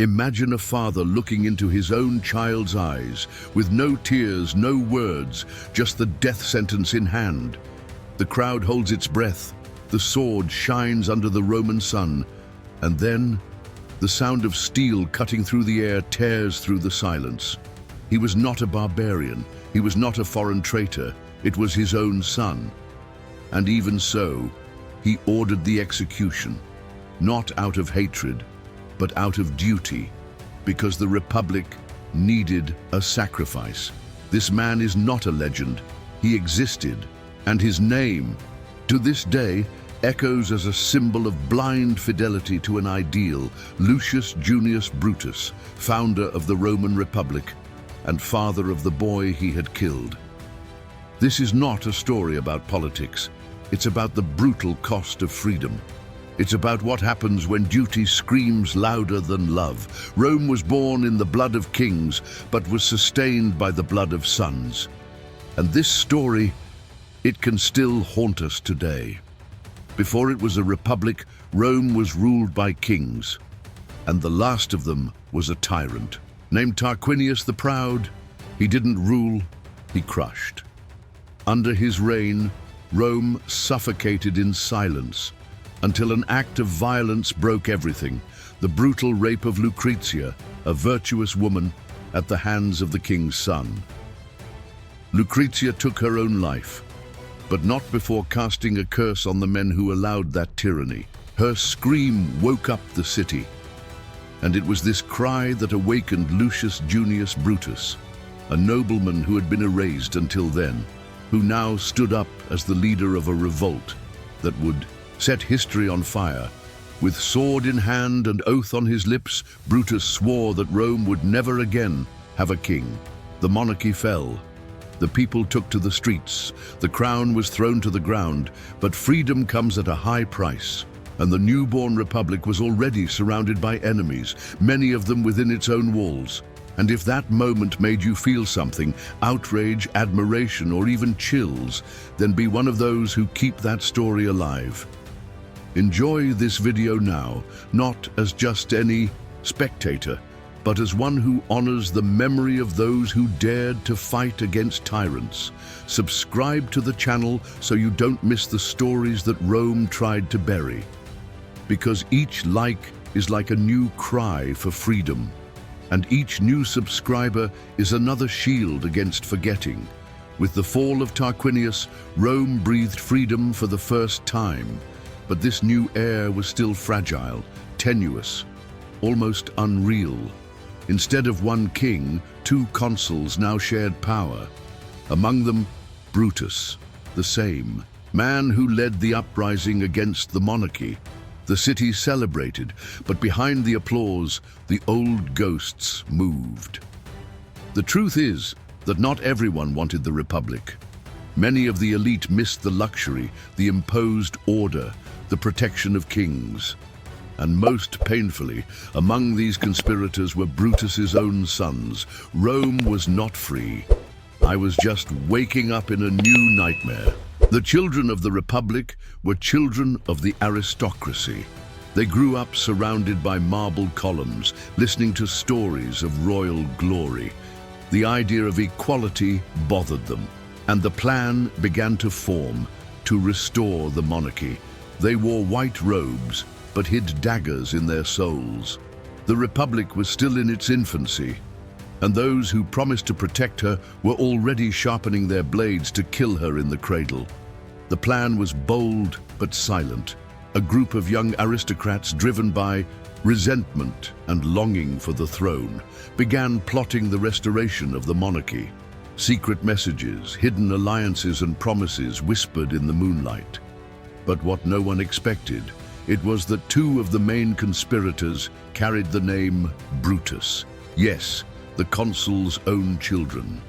Imagine a father looking into his own child's eyes, with no tears, no words, just the death sentence in hand. The crowd holds its breath, the sword shines under the Roman sun, and then the sound of steel cutting through the air tears through the silence. He was not a barbarian, he was not a foreign traitor, it was his own son. And even so, he ordered the execution, not out of hatred, but out of duty, because the Republic needed a sacrifice. This man is not a legend, he existed, and his name, to this day, echoes as a symbol of blind fidelity to an ideal. Lucius Junius Brutus, founder of the Roman Republic, and father of the boy he had killed. This is not a story about politics, it's about the brutal cost of freedom. It's about what happens when duty screams louder than love. Rome was born in the blood of kings, but was sustained by the blood of sons. And this story, it can still haunt us today. Before it was a republic, Rome was ruled by kings, and the last of them was a tyrant. Named Tarquinius the Proud, he didn't rule, he crushed. Under his reign, Rome suffocated in silence, until an act of violence broke everything, the brutal rape of Lucrezia, a virtuous woman, at the hands of the king's son. Lucrezia took her own life, but not before casting a curse on the men who allowed that tyranny. Her scream woke up the city, and it was this cry that awakened Lucius Junius Brutus, a nobleman who had been erased until then, who now stood up as the leader of a revolt that would set history on fire. With sword in hand and oath on his lips, Brutus swore that Rome would never again have a king. The monarchy fell. The people took to the streets. The crown was thrown to the ground, but freedom comes at a high price. And the newborn republic was already surrounded by enemies, many of them within its own walls. And if that moment made you feel something, outrage, admiration, or even chills, then be one of those who keep that story alive. Enjoy this video now, not as just any spectator, but as one who honors the memory of those who dared to fight against tyrants. Subscribe to the channel so you don't miss the stories that Rome tried to bury. Because each like is like a new cry for freedom, and each new subscriber is another shield against forgetting. With the fall of Tarquinius, Rome breathed freedom for the first time. But this new air was still fragile, tenuous, almost unreal. Instead of one king, two consuls now shared power. Among them, Brutus, the same man who led the uprising against the monarchy. The city celebrated, but behind the applause, the old ghosts moved. The truth is that not everyone wanted the republic. Many of the elite missed the luxury, the imposed order, the protection of kings. And most painfully, among these conspirators were Brutus's own sons. Rome was not free. I was just waking up in a new nightmare. The children of the Republic were children of the aristocracy. They grew up surrounded by marble columns, listening to stories of royal glory. The idea of equality bothered them, and the plan began to form to restore the monarchy. They wore white robes, but hid daggers in their souls. The Republic was still in its infancy, and those who promised to protect her were already sharpening their blades to kill her in the cradle. The plan was bold but silent. A group of young aristocrats driven by resentment and longing for the throne began plotting the restoration of the monarchy. Secret messages, hidden alliances and promises whispered in the moonlight. But what no one expected, it was that two of the main conspirators carried the name Brutus. Yes, the consul's own children.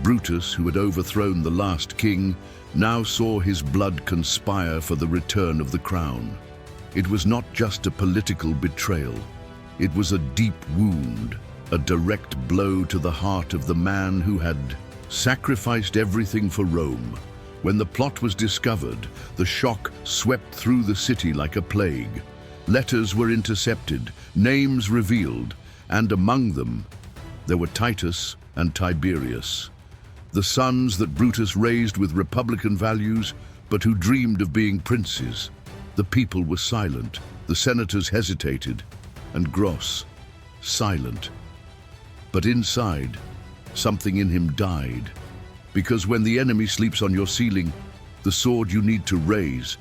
Brutus, who had overthrown the last king, now saw his blood conspire for the return of the crown. It was not just a political betrayal. It was a deep wound, a direct blow to the heart of the man who had sacrificed everything for Rome. When the plot was discovered, the shock swept through the city like a plague. Letters were intercepted, names revealed, and among them there were Titus and Tiberius, the sons that Brutus raised with republican values, but who dreamed of being princes. The people were silent, the senators hesitated, and Gross, silent. But inside, something in him died. Because when the enemy sleeps on your ceiling, the sword you need to raise,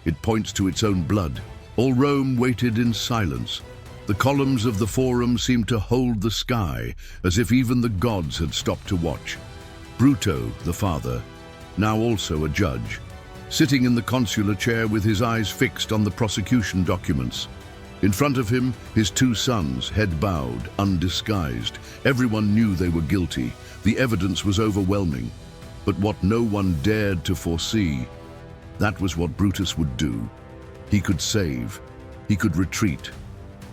it points to its own blood. All Rome waited in silence. The columns of the Forum seemed to hold the sky, as if even the gods had stopped to watch. Bruto, the father, now also a judge, sitting in the consular chair with his eyes fixed on the prosecution documents. In front of him, his two sons, head bowed, undisguised. Everyone knew they were guilty. The evidence was overwhelming. But what no one dared to foresee, that was what Brutus would do. He could save. He could retreat.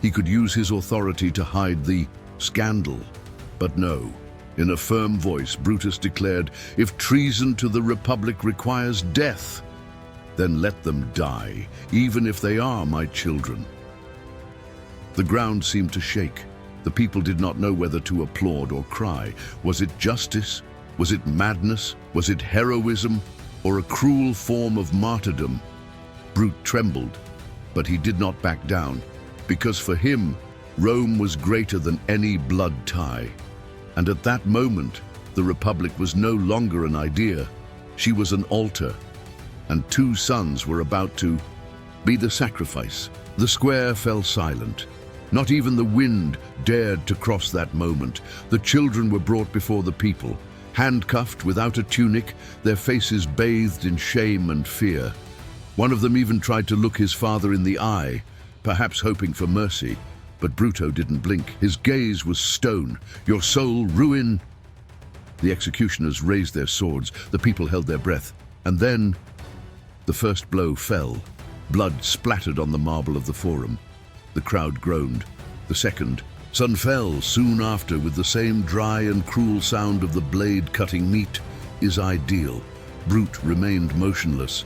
He could use his authority to hide the scandal. But no. In a firm voice, Brutus declared, "If treason to the Republic requires death, then let them die, even if they are my children." The ground seemed to shake. The people did not know whether to applaud or cry. Was it justice? Was it madness? Was it heroism? Or a cruel form of martyrdom? Brute trembled, but he did not back down, because for him, Rome was greater than any blood tie. And at that moment, the Republic was no longer an idea. She was an altar, and two sons were about to be the sacrifice. The square fell silent. Not even the wind dared to cross that moment. The children were brought before the people, handcuffed without a tunic, their faces bathed in shame and fear. One of them even tried to look his father in the eye, perhaps hoping for mercy. But Bruto didn't blink. His gaze was stone. "Your soul ruin." The executioners raised their swords. The people held their breath. And then the first blow fell. Blood splattered on the marble of the Forum. The crowd groaned. The second son fell soon after with the same dry and cruel sound of the blade cutting meat. Is ideal. Brute remained motionless.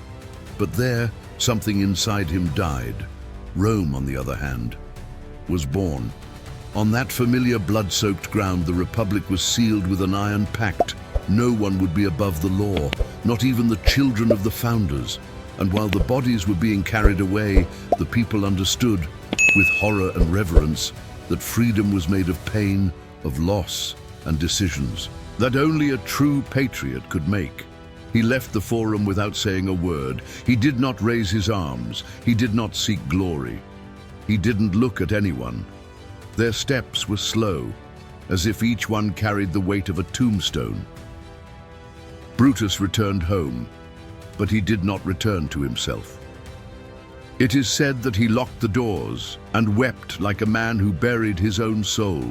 But there, something inside him died. Rome, on the other hand, was born. On that familiar blood-soaked ground, the Republic was sealed with an iron pact. No one would be above the law, not even the children of the founders. And while the bodies were being carried away, the people understood, with horror and reverence, that freedom was made of pain, of loss, and decisions that only a true patriot could make. He left the Forum without saying a word. He did not raise his arms. He did not seek glory. He didn't look at anyone. Their steps were slow, as if each one carried the weight of a tombstone. Brutus returned home, but he did not return to himself. It is said that he locked the doors and wept like a man who buried his own soul.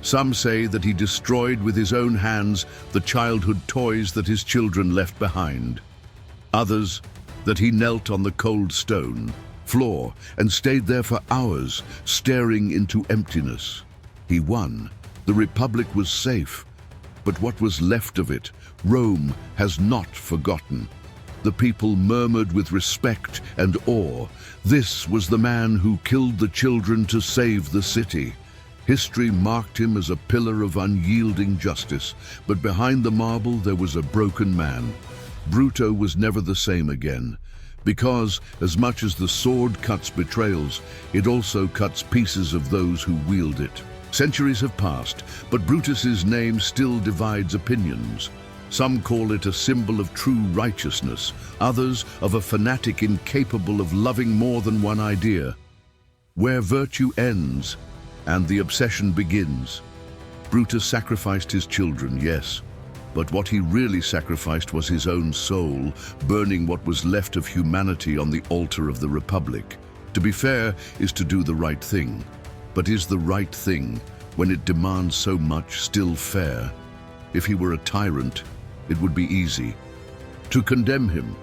Some say that he destroyed with his own hands the childhood toys that his children left behind. Others, that he knelt on the cold stone floor and stayed there for hours, staring into emptiness. He won. The Republic was safe. But what was left of it, Rome has not forgotten. The people murmured with respect and awe. This was the man who killed the children to save the city. History marked him as a pillar of unyielding justice, but behind the marble there was a broken man. Bruto was never the same again, because as much as the sword cuts betrayals, it also cuts pieces of those who wield it. Centuries have passed, but Brutus's name still divides opinions. Some call it a symbol of true righteousness, others of a fanatic incapable of loving more than one idea. Where virtue ends and the obsession begins. Brutus sacrificed his children, yes, but what he really sacrificed was his own soul, burning what was left of humanity on the altar of the Republic. To be fair is to do the right thing. But is the right thing, when it demands so much, still fair? If he were a tyrant, it would be easy to condemn him.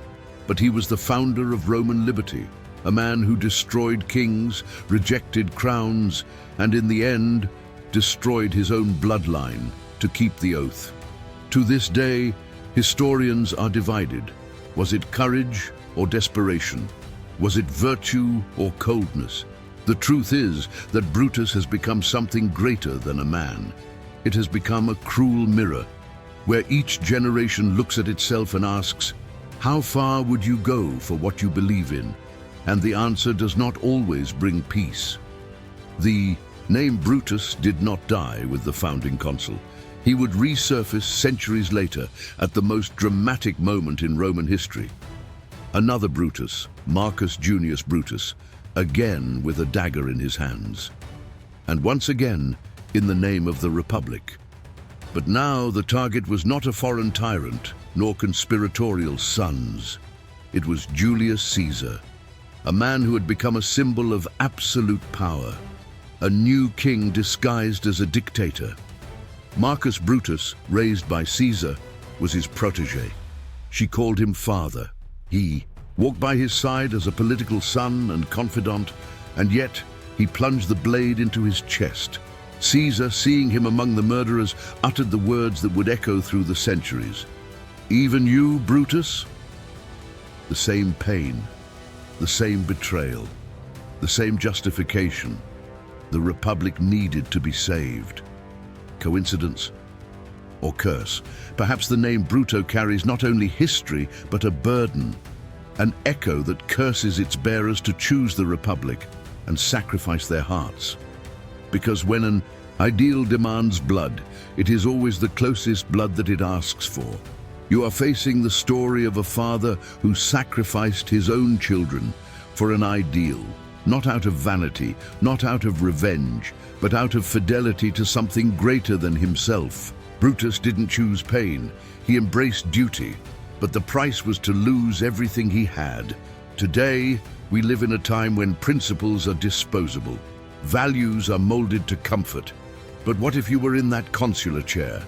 But he was the founder of Roman liberty, a man who destroyed kings, rejected crowns, and in the end, destroyed his own bloodline to keep the oath. To this day, historians are divided. Was it courage or desperation? Was it virtue or coldness? The truth is that Brutus has become something greater than a man. It has become a cruel mirror, where each generation looks at itself and asks, how far would you go for what you believe in? And the answer does not always bring peace. The name Brutus did not die with the founding consul. He would resurface centuries later at the most dramatic moment in Roman history. Another Brutus, Marcus Junius Brutus, again with a dagger in his hands. And once again, in the name of the Republic. But now the target was not a foreign tyrant, nor conspiratorial sons. It was Julius Caesar, a man who had become a symbol of absolute power, a new king disguised as a dictator. Marcus Brutus, raised by Caesar, was his protege. She called him father. He walked by his side as a political son and confidant, and yet he plunged the blade into his chest. Caesar, seeing him among the murderers, uttered the words that would echo through the centuries. Even you, Brutus? The same pain, the same betrayal, the same justification. The Republic needed to be saved. Coincidence or curse? Perhaps the name Bruto carries not only history, but a burden, an echo that curses its bearers to choose the Republic and sacrifice their hearts. Because when an ideal demands blood, it is always the closest blood that it asks for. You are facing the story of a father who sacrificed his own children for an ideal, not out of vanity, not out of revenge, but out of fidelity to something greater than himself. Brutus didn't choose pain, he embraced duty, but the price was to lose everything he had. Today, we live in a time when principles are disposable. Values are molded to comfort. But what if you were in that consular chair?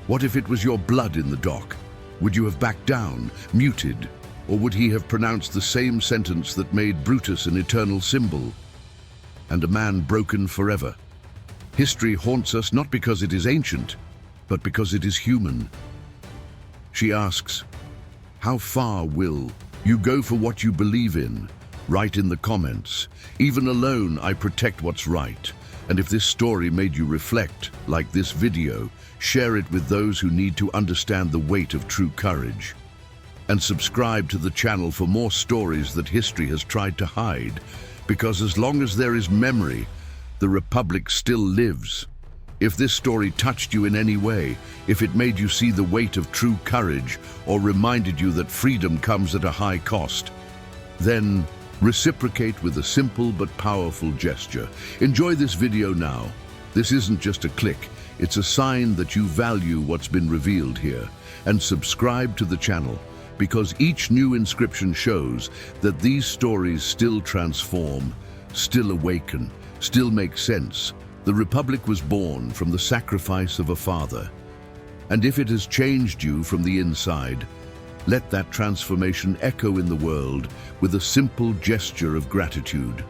What if it was your blood in the dock? Would you have backed down, muted, or would he have pronounced the same sentence that made Brutus an eternal symbol and a man broken forever? History haunts us not because it is ancient, but because it is human. She asks, how far will you go for what you believe in? Write in the comments. Even alone, I protect what's right. And if this story made you reflect, like this video, share it with those who need to understand the weight of true courage. And subscribe to the channel for more stories that history has tried to hide, because as long as there is memory, the Republic still lives. If this story touched you in any way, if it made you see the weight of true courage, or reminded you that freedom comes at a high cost, then reciprocate with a simple but powerful gesture. Enjoy this video now. This isn't just a click, it's a sign that you value what's been revealed here. And subscribe to the channel, because each new inscription shows that these stories still transform, still awaken, still make sense. The Republic was born from the sacrifice of a father. And if it has changed you from the inside, let that transformation echo in the world with a simple gesture of gratitude.